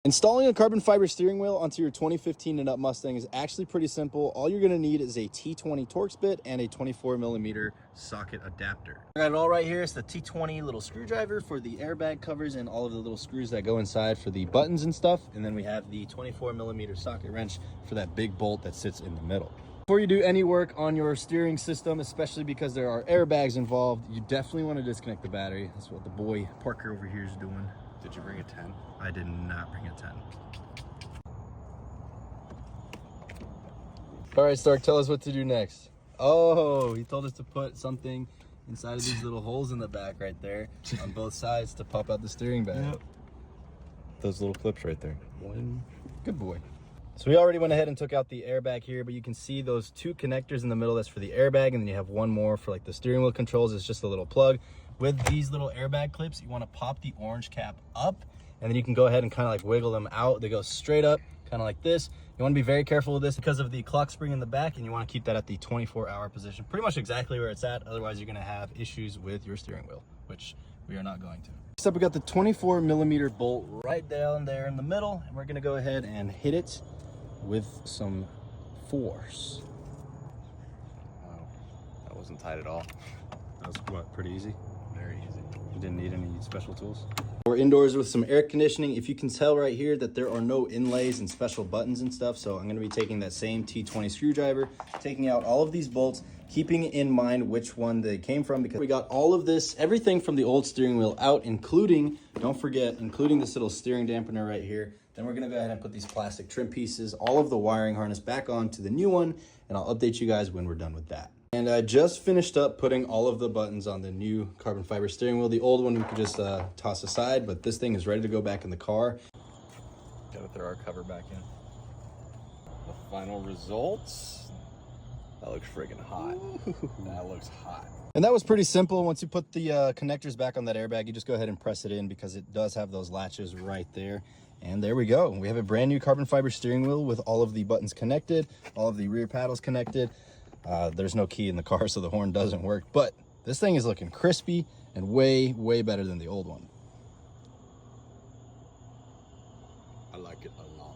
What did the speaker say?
Installing a carbon fiber steering wheel onto your 2015 and up Mustang is actually pretty simple. All you're gonna need is a T20 Torx bit and a 24mm socket adapter. I got it all right here. It's the T20 little screwdriver for the airbag covers and all of the little screws that go inside for the buttons and stuff. And then we have the 24mm socket wrench for that big bolt that sits in the middle. Before you do any work on your steering system, especially because there are airbags involved, you definitely want to disconnect the battery. That's what the boy Parker over here is doing. Did you bring a 10? I did not bring a 10. All right, Stark, tell us what to do next. Oh, he told us to put something inside of these little holes in the back right there on both sides to pop out the steering bag. Yep. Those little clips right there. Good boy. So we already went ahead and took out the airbag here, but you can see those two connectors in the middle. That's for the airbag, and then you have one more for like the steering wheel controls. It's just a little plug. With these little airbag clips, you want to pop the orange cap up, and then you can go ahead and kind of like wiggle them out. They go straight up, kind of like this. You want to be very careful with this because of the clock spring in the back, and you want to keep that at the 24-hour position, pretty much exactly where it's at. Otherwise, you're going to have issues with your steering wheel, which we are not going to. Next up, we got the 24mm bolt right down there in the middle, and we're going to go ahead and hit it with some force. Wow, that wasn't tight at all. That was what, pretty easy? Very easy. You didn't need any special tools? We're indoors with some air conditioning. If you can tell right here that there are no inlays and special buttons and stuff, so I'm going to be taking that same T20 screwdriver, taking out all of these bolts, keeping in mind which one they came from, because we got all of this, everything from the old steering wheel out, including, don't forget, including this little steering dampener right here. Then we're going to go ahead and put these plastic trim pieces, all of the wiring harness back onto the new one, and I'll update you guys when we're done with that. And I just finished up putting all of the buttons on the new carbon fiber steering wheel. The old one we could just toss aside, but this thing is ready to go back in the car. Gotta throw our cover back in. The final results. That looks friggin' hot. That looks hot. And that was pretty simple. Once you put the connectors back on that airbag, you just go ahead and press it in because it does have those latches right there. And there we go. We have a brand new carbon fiber steering wheel with all of the buttons connected, all of the rear paddles connected. There's no key in the car, so the horn doesn't work, but this thing is looking crispy and way, way better than the old one. I like it a lot.